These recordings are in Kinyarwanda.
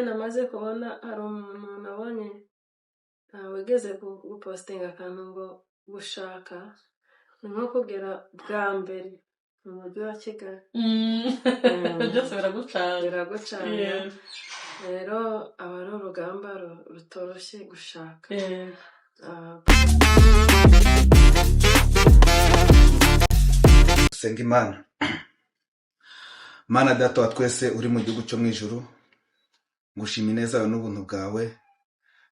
namaze kubona hari umuntu nabonye wigeze gupostinga akantu ngo gushaka ni nko kugera bwa mbere mu mujyi wa Kigali. byose biragucanga rero aba ari urugamba rutoroshye gushaka. Senga Imana. Mana data wa twese uri mu gihugu cyo mu ijuru, ngushimiye neza yawe n'ubuntu bwawe,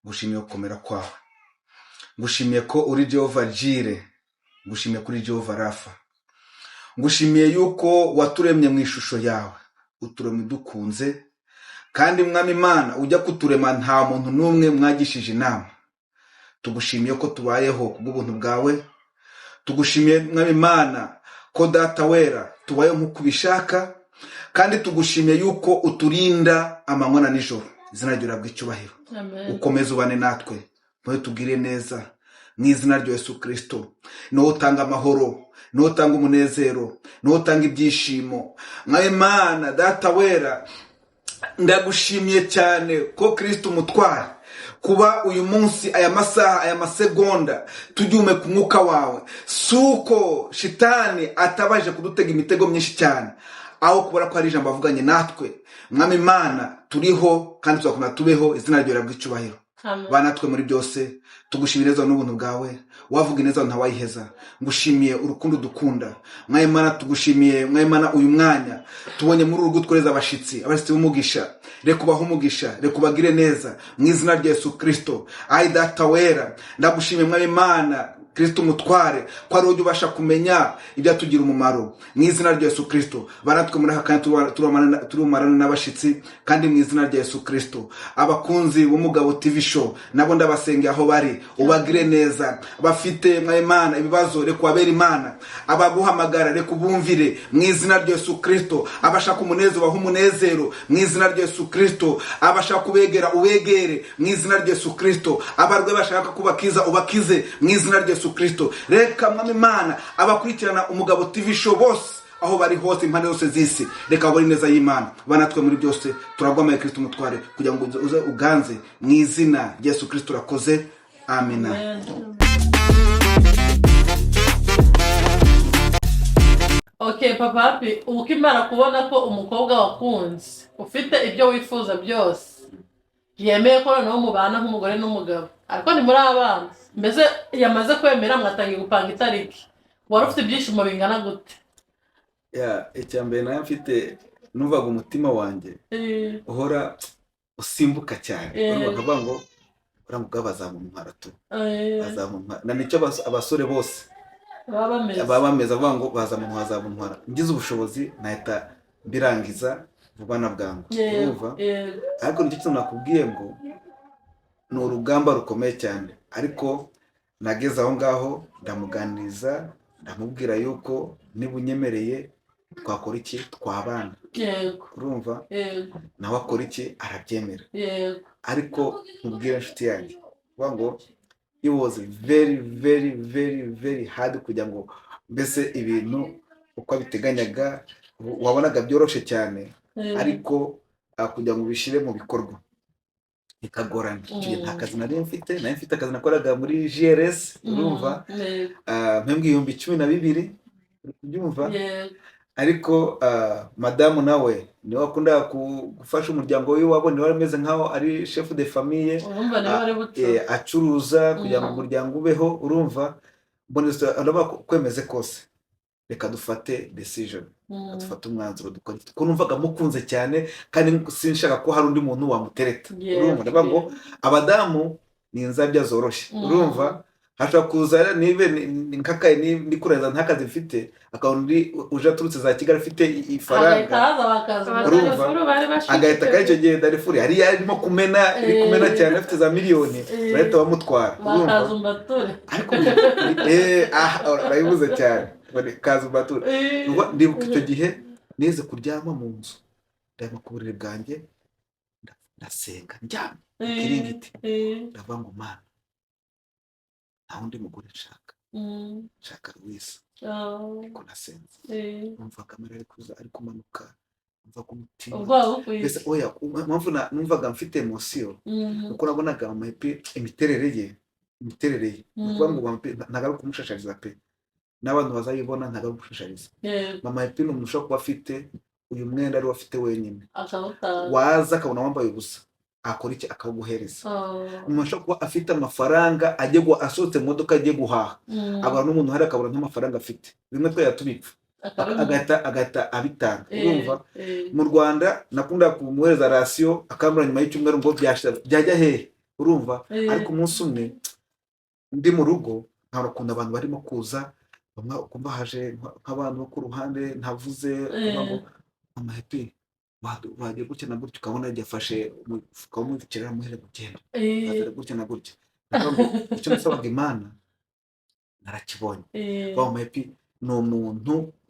ngushimiye gukomera kwawe, ngushimiye ko uri Jehova Jire, ngushimiye kuri Jehova Rafa, ngushimiye yuko waturemye mu ishusho yawe, uturemye dukunze, kandi Mwami Imana ujya kuturema nta muntu n'umwe mwagishije inama. Tugushimiye ko tubayeho kubw'ubuntu bwawe, tugushimiye Mwami Imana ko data wera tubayeho nk'uko ubishaka, kandi tugushimiye yuko uturinda amanywa na nijoro. Izina ryawe bw'icyubahiro, ukomeze ubane natwe, mwe tugire neza mu izina rya Yesu Kristo. Niwe utanga amahoro, niwe utanga umunezero, niwe utanga ibyishimo. Mwami Imana data wera, ndagushimiye cyane ko Kristo umutware kuba uyu munsi aya masaha aya masegonda tugiume ku mwuka wawe, suko shitani atabaje kudutega imitego myinshi cyane, aho kubara ko ari ijambo avuganye natwe. Mwami Imana turiho kandi tuzakomeza tubeho, izina ryawe bw'icyubahiro. Bana twe muri byose tugushimire neza n'ubuntu bwawe, wavuga neza ntawayiheza. Ngushimiye urukundo dukunda Mwami Imana, tugushimiye Mwami Imana uyu mwanya tubonye muri urugo twereza abashitsi b'umugisha. Reka ubahe umugisha, reka ubagire neza mu izina rya Yesu Kristo. Ai data wera, ndagushimiye Mwami Imana Kristo umutware ko ari ujye ubasha kumenya ibyatugira umumaro mu izina rya Yesu Kristo. Baratwe muri aka kanya turumarana n'abashitsi, kandi mu izina rya Yesu Kristo abakunzi b'Umugabo TV show nabo ndabasengera aho bari, ubagire neza. Bafite Mwami Imana ibibazo, reka ubabere Imana. Abaguhamagara reka ubumvire mu izina rya Yesu Kristo. Abashaka umunezero bahe umunezero mu izina rya Yesu Kristo. Abashaka kubegera ubegere mu izina rya Yesu Kristo. Abarwe bashaka kubakiza ubakize mu izina rya Yesu Kristo. Reka Mwami Imana abakurikirana Umugabo TV show bose aho bari hose impande zose z'isi, reka bari neza y'Imana. Banatwe muri byose turagwamaye Kristo umutware kugira ngo uze uganze mu izina rya Yesu Kristo. Rakoze, amina. Okay papa happy, ukimara kubona ko umukobwa wakunze ufite ibyo wifuza byose, yemeye ko noneho mubana nk'umugore n'umugabo, ariko ni muri abana mbese yamaze kwemera mwatangiye gupanga itariki, wari ufite ibyishimo bingana gute? Icyambere nayo mfite numvaga umutima wanjye uhora usimbuka cyane, bakavuga ngo uramuga bazamumara tu, bazamumara. Na nicyo abasore bose baba bameze avuga ngo bazamumara. Ngize ubushobozi nahita birangiza vuba na bwangu, urumva. Ariko nicyo kintu nakubwiye ngo ni urugamba rukomeye cyane, ariko nageze aho ngaho ndamuganiriza, ndamubwira yuko niba unyemereye twakora iki, twabana, urumva. Nawe akora iki, arabyemera. Ariko mubwira inshuti yanjye kuvuga ngo it was very very very very hard kugira ngo mbese ibintu uko biteganyaga wabonaga byoroshye cyane, ariko kugira ngo bishire mu bikorwa ikagorana. Nta kazi nari mfite akazi nakoraga muri GRS, urumva. Mpembwe 12,000, urumva. Ariko madamu nawe niwe akunda gufasha umuryango we, wabone warameze nkaho ari chef de famille, acuruza kugira ngo umuryango ubeho, urumva. Mboneza araba kwemeze kose, reka dufate decision, dufate umwanzuro dukora. Ko numvaga mukunze cyane kandi sinshaka ko hari undi muntu wamutereta, urumva. Ndavuga ngo abadamu ni inzabya zoroshe, urumva. Hashobora kuza nibe nkakaye nikureza ntakazi mfite, akawundi uje aturutse za Kigali afite ifaranga, urumva. Agahita kacyo gihe Darifuri hari yarimo kumena cyane, afite za miliyoni, barahita bamutwara, urumva. Ariko urayibuze cyane Kazumbature. Ndibuka icyo gihe neze kuryama mu nzu, ndayama ku buriri bwanjye, ndasenga njyamye kiringiti, ndavuga ngo Mana, nta wundi mugore nshaka Louise. Ariko nasenze, numva kamera ari kumanuka mva ku mutima ubwoba bukwiye mbese oya mpamvu numvaga mfite emotion uko nabonaga Mama Happy imiterere ye ni ukuvuga ngo Mama Happy ntabwo ari ukumushashariza pe n'abantu bazayibona ntabwo ari ukumushashariza Mama Happy ni umuntu ushobora kuba afite uyu mwenda ari afite wenyine waza akabona wambaye ubusa akora iki akawuguhereza umuntu ashobora kuba afite amafaranga asohotse mu modoka agiye guhaha agahura n'umuntu hari akabona nk'amafaranga afite bimwe twari tubipfa agahita abitanga urumva mu Rwanda nakunda kumuhereza rasiyo akambura nyuma y'icyumweru ngo byajya hehe urumva ariko umunsi umwe ndi mu rugo nkabona ukuntu abantu barimo kuza ukumva haje nk'abantu bo ku ruhande ntavuze ngo Mama Happy wagiye gutya na gutya ukabona yafashe umufuka w'umukera amuhere kugenda gutya na gutya icyo nasabaga Imana narakibonye Mama Happy ni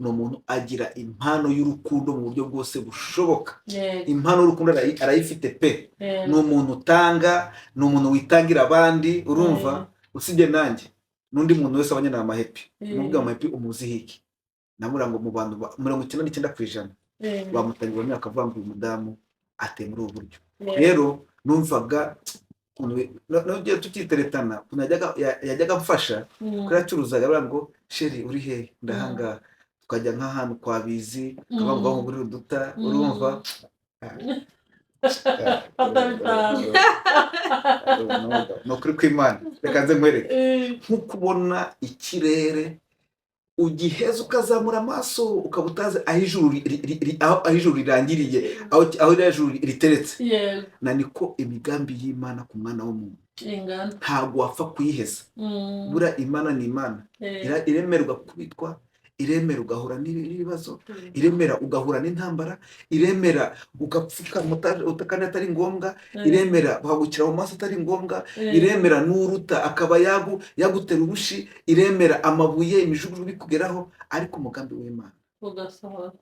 umuntu agira impano y'urukundo mu buryo bwose bushoboka impano y'urukundo arayifite pe ni umuntu utanga ni umuntu witangira abandi urumva usibye nanjye n'undi muntu wese abanye na Mama Happy n'ubwo Mama Happy umuziho iki namurango mu bantu 99% bamutangira imyaka avuga ngo uyu mudamu ateye muri ubu buryo rero numvaga nongeye tukiteretana yajyaga mfasha kuri acuruzaga baravuga ngo sheri uri he ndahanga tukajya nk'ahantu kwa bizi kabavuga ngo muri uduta urumva no kuri kw'Imana reka nze nkwereke nk'ukubona ikirere ugiheza ukazamura amaso ukabutaza aho ijuru rirangiriye aho ijuru riteretse na niko imigambi y'Imana ku mwana w'umuntu ntabwo wapfa kuyiheza bura Imana ni Imana iremerwa kubitwa iremera ugahura n'ibibazo iremera ugahura n'intambara iremera ugapfuka utakana atari ngombwa iremera bahagukira mu maso atari ngombwa iremera n'uruta akaba yagutera urushi iremera amabuye imijuguju bikugeraho ariko umugambi w'Imana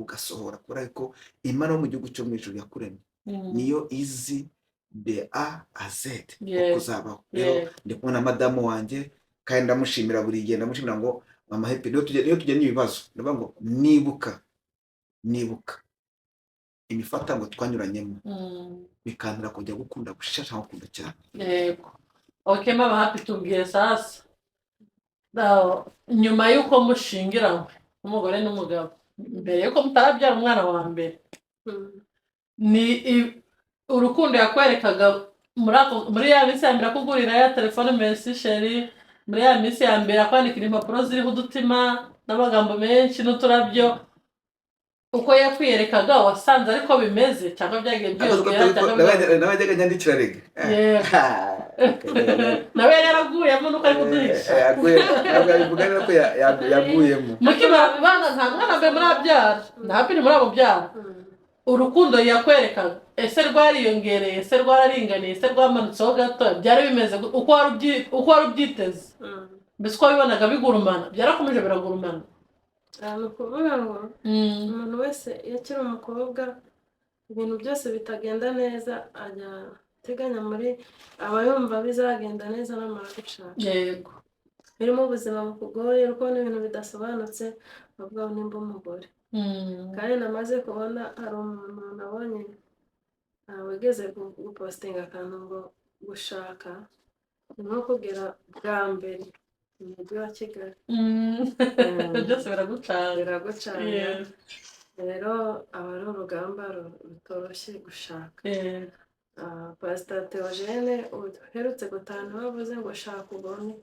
ugasohora kubera ko Imana wo mu gihugu cyo mu ijuru yakuremye niyo izi de A a Z kuzabaho rero ndi kumwe na madamu wanjye kandi ndamushimira buri gihe ndamushimira ngo Mama Happy niyo tujye n'ibibazo ndavuga ngo nibuka imifata ngo twanyuranyemo bikandira kujya gukunda gushasha gukunda cyane yego okay Mama Happy tubwiye sasa nyuma yuko mushingiranywe umugore n'umugabo mbere yuko mutarabyara umwana wa mbere ni urukundo yakwerekaga muri ya minsi ya mbere akugurira ya telefone Messi Sheri muri ya minsi ya mbere akwandikira impapuro ziriho udutima n'amagambo menshi n'uturabyo uko yakwiyerekaga wasanze ariko bimeze cyangwa byagiye byongera cyangwa nabajyaga nyandikira rege nawe yaraguyemo nuko ari kuduhisha yavuga ko yaguyemo mukimara bana nta mwana mbe murabyara na Happy ni muramubyara urukundo yakwerekaga ese rwariyongereye ese rwararinganiye ese rwamanutseho gato byari bimeze uko wari ubyiteze mbese uko wabibonaga bigurumana byarakomeje biragurumana ni ukuvuga ngo umuntu wese iyo akiri umukobwa ibintu byose bitagenda neza ajya ateganya muri aba yumva bizagenda neza namara gushaka yego birimo ubuzima bukugoye kubona ibintu bidasobanutse bavuga ngo nimba umugore kandi namaze kubona hari umuntu nabonye wigeze gupostinga akantu ngo gushaka ni nko kugera bwa mbere mu mujyi wa Kigali byose biragucanga rero aba ari urugamba rutoroshye gushaka Pastor Theogene uherutse gutaha bavuze ngo shaka ubone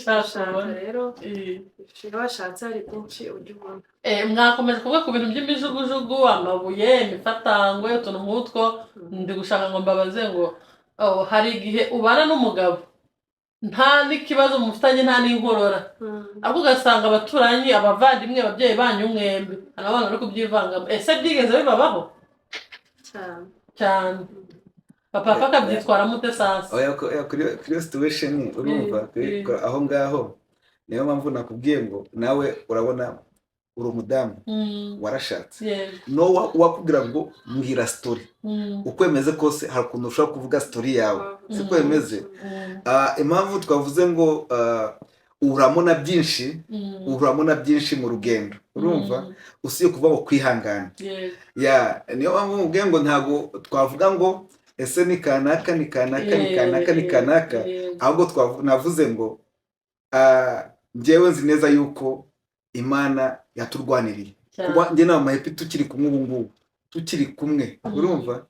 shaka rero iyo washatse hari byinshi ujya ubona mwakomeje kuvuga ku bintu by'imijugujugu amabuye imifatangwe utuntu nk'utwo ndi gushaka ngo mbabaze ngo hari igihe ubana n'umugabo nta n'ikibazo mufitanye nta n'inkorora ariko ugasanga abaturanyi abavandimwe ababyeyi banyu mwembi hari abana bari kubyivangamo ese byigeze bibabaho cyane papa akabyitwara mute sasa kuri situation urumva aho ngaho niyo mpamvu nakubwiye ngo nawe urabona uri umudamu warashatse no wakubwira ngo mbwira story ukwemeze kose hari ukuntu ushobora kuvuga story yawe siko yemeze impamvu twavuze ngo uramona byinshi uramona byinshi mu rugendo urumva usiye kuva mu kwihangana ya niyo mpamvu mubwiye ngo ntabwo twavuga ngo ese ni kanaka ni kanaka ni kanaka ni kanaka ahubwo navuze ngo njyewe nzi neza yuko Imana yaturwaniriye kuba njye na mama Happy tukiri kumwe ubu ngubu tukiri kumwe urumva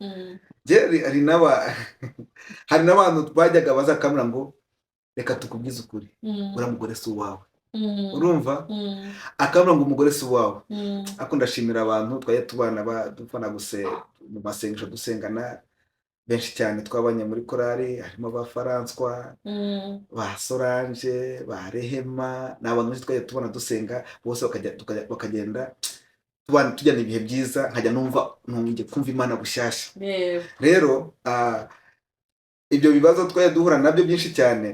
hari n'abantu bajyaga bazakamura ngo reka tukubwize ukuri uriya mugore si uwawe urumva akamura ngo umugore si uwawe ariko ndashimira abantu twajya tubana dupfana mu masengesho dusengana benshi cyane twabanye muri korali harimo ba Faranswa ba Solange ba Rehema n'abantu benshi twajya tubona dusenga bose bakagenda tujyana ibihe byiza nkajya nongeye kumva Imana bushyashya rero ibyo bibazo twajya duhura nabyo byinshi cyane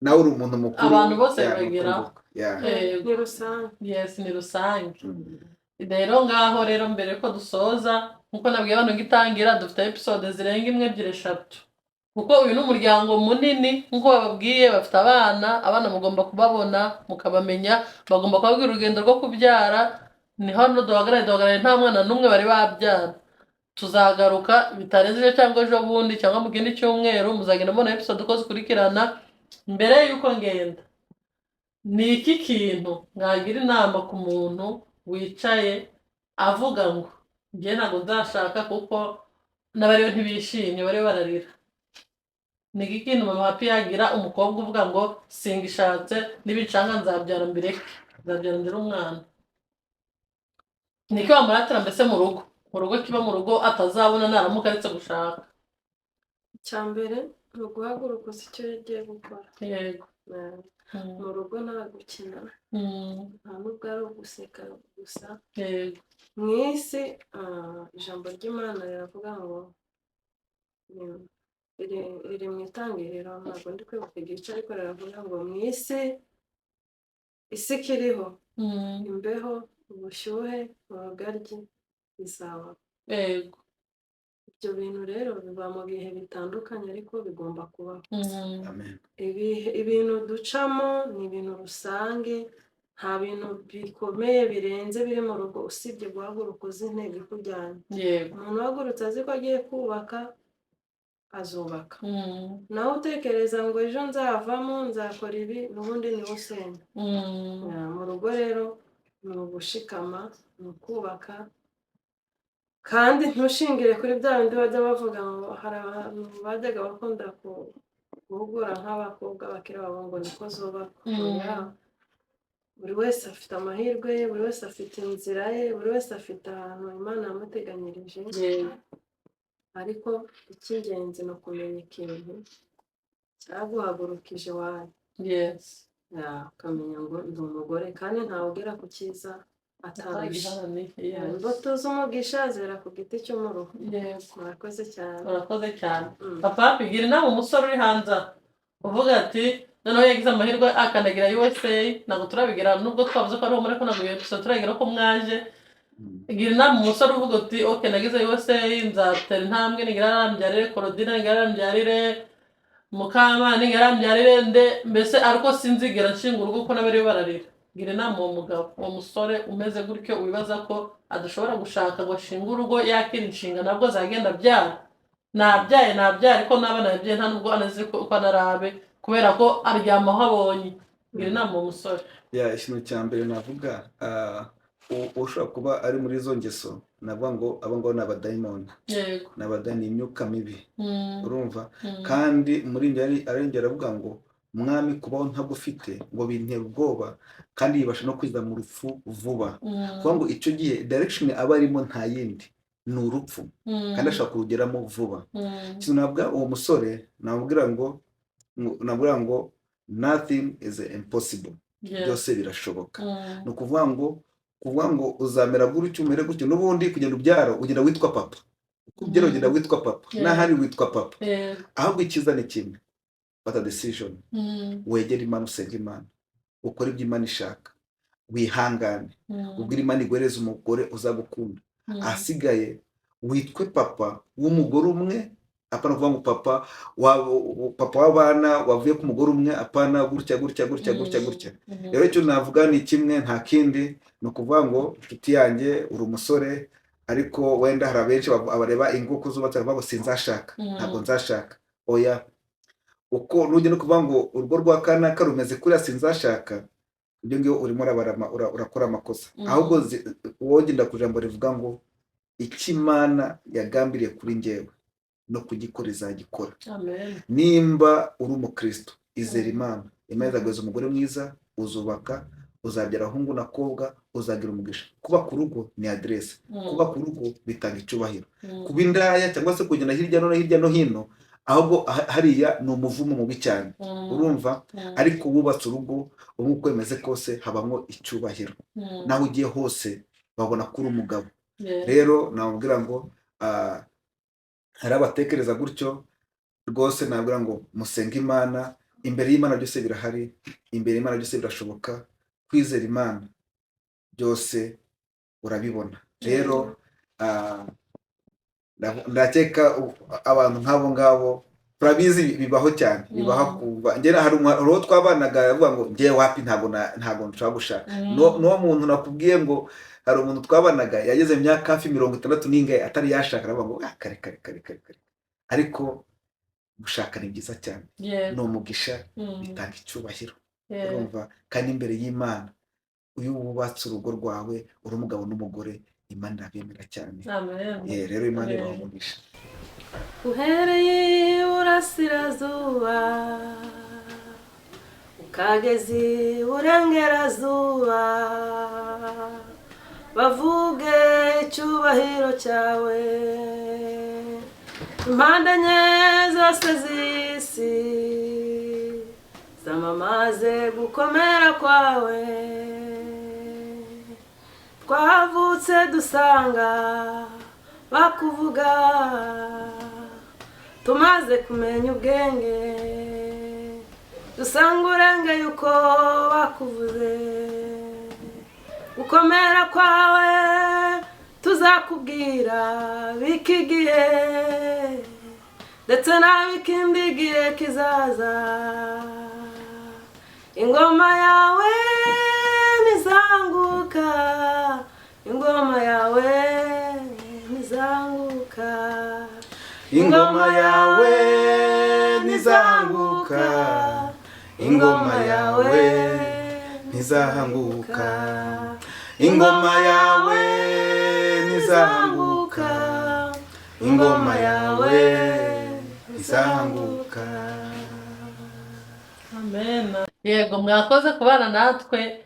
nawe uri umuntu mukuru abantu bose bagira ni rusange ni rusange rero ngaho rero mbere ko dusoza nkuko nabwiye abantu ngitangira dufite episode zirenga 1, 2, 3 kuko uyu ni umuryango munini nkuko bababwiye bafite abana mugomba kubabona mukabamenya bagomba kubabwira urugendo rwo kubyara ni hano duhagarare nta mwana n'umwe bari babyara tuzagaruka bitarenze cyangwa ejo bundi cyangwa mu kindi cyumweru muzagenda mubona episode uko zikurikirana mbere yuko ngenda ni iki kintu mwagira inama ku muntu wicaye avuga ngo njye ntabwo nzashaka kuko n'abariyo ntibishimye bari bararira ni iki kintu mama Happy yagira umukobwa uvuga ngo singishatse n'ibicanga nzabyara mbireke nzabyara ndira umwana niko bamuratira mbese mu rugo kiba mu rugo atazabona naramuka aretse gushaka icyambere ni uguhaguruka uzi icyo yagiye gukora yego mu rugo nta gukina nta nubwo ari uguseka gusa mu isi ijambo ry'Imana riravuga ngo riri mu itangiriro ntabwo ndi kwibuka igice ariko riravuga ngo mu isi ikiriho imbeho ubushyuhe urugaryi bizaba ibyo bintu rero biba mu bihe bitandukanye ariko bigomba kubaho ibintu ducamo ni ibintu rusange nta bintu bikomeye birenze biri mu rugo usibye guhaguruka uzi intego ikujyanye umuntu uhagurutse azi ko agiye kubaka azubaka nawe utekereza ngo ejo nzavamo nzakora ibi n'ubundi niwe usenya mu rugo rero ni ugushikama ni ukubaka kandi ntushingire kuri bya bindi bajya bavuga ngo hari abantu bajyaga bakunda guhugura nk'abakobwa bakiri babo ngo niko zubaka buri wese afite amahirwe ye buri wese afite inzira ye buri wese afite ahantu Imana yamuteganyirije ariko icy'ingenzi ni ukumenya ikintu cyaguhagurukije iwawe ukamenya ngo ndi umugore kandi ntawe ugera ku cyiza atarushye imbuto z'umugisha zera ku giti cy'umuruho murakoze cyane papa bigira inama umusore uri hanze uvuga ati noneho yagize amahirwe akandagira USA ntabwo turabigira nubwo twavuze ko ari umure ko ntabwo episode turagira ko mwaje igira inama umusore uvuga uti okay nagize USA nzatera intambwe nigararambyarire Korodina nigararambyarire Mukamana nigararambyarire mbese ariko sinzigera nshinga urugo ko n'abari bararira gira inama uwo mugabo uwo musore umeze gutyo wibaza ko adashobora gushaka ngo ashinge urugo yakira inshinga nabwo zagenda byara nabyaye ariko n'abana yabyaye nta nubwo anazi ko anarabe kubera ko aryama aho abonye gira inama uwo musore ikintu cya mbere navuga ushobora kuba ari muri izo ngeso navuga ngo abo ngabo ni abadayimoni ni abadayimoni imyuka mibi urumva kandi muri njye arengera avuga ngo umwami kubaho ntagufite ngo bintera ubwoba kandi yibasha no kwiza mu rupfu vuba kuvuga ngo icyo gihe direction aba arimo nta yindi ni urupfu kandi ashaka kurugeramo vuba ikintu navuga uwo musore navuga ngo nothing is impossible byose birashoboka ni ukuvuga ngo uzamera gutyo umere gutyo n'ubundi kugenda ubyara ugenda witwa papa kubyara ugenda witwa papa n'ahari witwa papa ahubwo icyiza ni kimwe fata decision wegera Imana usenga Imana ukora ibyo Imana ishaka wihangane ubwira Imana iguhereze umugore uzagukunda ahasigaye witwe papa w'umugore umwe apana kuvuga ngo papa w'abana wavuye ku mugore umwe, apana gutya. Rero icyo navuga ni kimwe, nta kindi, ni ukuvuga ngo inshuti yanjye uri umusore, ariko wenda hari abenshi abareba inguko zubatse baravuga ngo sinzashaka, ntabwo nzashaka. Oya, uko nujya no kuvuga ngo urugo rwa kanaka rumeze kuriya sinzashaka, ibyo ngibyo urimo urakora amakosa. Ahubwo wogenda ku ijambo rivuga ngo icyo Imana yagambiriye kuri njyewe no kugikora izagikora. Nimba uri umukristo, izera Imana, Imana izagwiza umugore mwiza, uzubaka, uzabyara ahungu na kobwa, uzagira umugisha. Kubaka urugo ni aderesi, kubaka urugo bitanga icyubahiro. Kuba indaya cyangwa se kugenda hirya no hino, ahubwo hariya ni umuvumo mubi cyane, urumva. Ariko wubatse urugo, uko bimeze kose habamo icyubahiro, naho ugiye hose babona kuri umugabo. Rero namubwira ngo hari abatekereza gutyo, rwose nabwira ngo musenge Imana. Imbere y'Imana byose birahari, imbere y'Imana byose birashoboka. Kwizera Imana byose urabibona. Rero ndakeka abantu nk'abo ngabo turabizi, bibaho cyane, bibaho kuva njye hari uwo twabanaga yavuga ngo njye wapi ntabwo nshaka gushaka. N'uwo muntu nakubwiye ngo hari umuntu twabanaga yageze mu myaka hafi 60 n'ingahe atari yashaka, aravuga ngo kare. Ariko gushaka ni byiza cyane, ni umugisha, bitanga icyubahiro, urumva. Kandi imbere y'Imana uyu wubatse urugo rwawe uri umugabo n'umugore, Imana irabemera cyane. Rero Imana ibamugisha. Uhereye iburasirazuba ukageza iburengerazuba, bavuge icyubahiro cyawe. Impande enye zose z'isi zamamaze gukomera kwawe. Twavutse dusanga bakuvuga, tumaze kumenya ubwenge dusanga urengeye uko bakuvuze. Gukomera kwawe tuzakubwira b'iki gihe ndetse n'ab'ikindi gihe kizaza. Ingoma yawe nizanguka, ingoma yawe nizanguka, ingoma yawe nizanguka, ingoma yawe nizanguka, ingoma yawe nizanguka, ingoma yawe nizanguka. Amen. Yego, mwakoze kubana natwe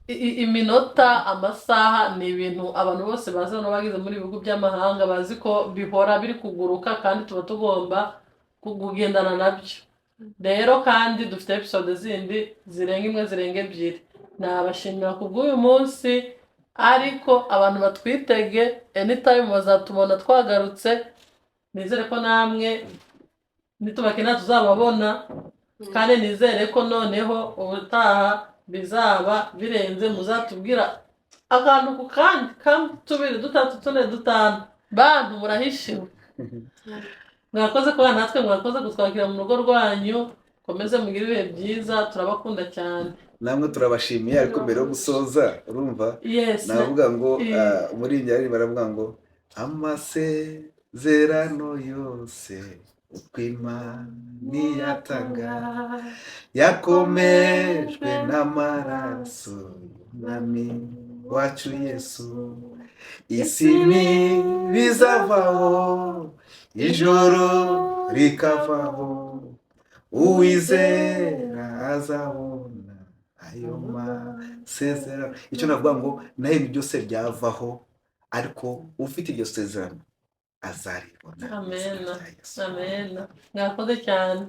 iminota, amasaha. Ni ibintu abantu bose bazi no bagize muri ibihugu by'amahanga bazi ko bihora biri kuguruka, kandi tuba tugomba kugendana nabyo. Rero kandi dufite episode zindi zirenga imwe, zirenga ebyiri. Nabashimira kubw'uyu munsi, ariko abantu batwitege anytime bazatubona twagarutse. Nizere ko namwe nitubakina tuzababona, kandi nizere ko noneho ubutaha bizaba birenze. Muzatubwira akantu ku kandi, kamwe, tubiri, dutatu, tune, dutanu. Bantu murahishiwe. Mwakoze kuba natwe, mwakoze kutwakira mu rugo rwanyu. Komeze mugire ibihe byiza, turabakunda cyane. Namwe turabashimiye. Ariko mbere yo gusoza, urumva, navuga ngo muri njyari baravuga ngo amasezerano yose uko Imana yatanga yakomejwe n'amaraso y'Umwami wacu Yesu. Isi bizavaho, ijoro rikavaho, uwizera azabona ayo masezerano. Icyo navuga ngo naho ibintu byose byavaho, ariko ufite iryo sezerano azaribona. Amen. Amen. Mwakoze cyane.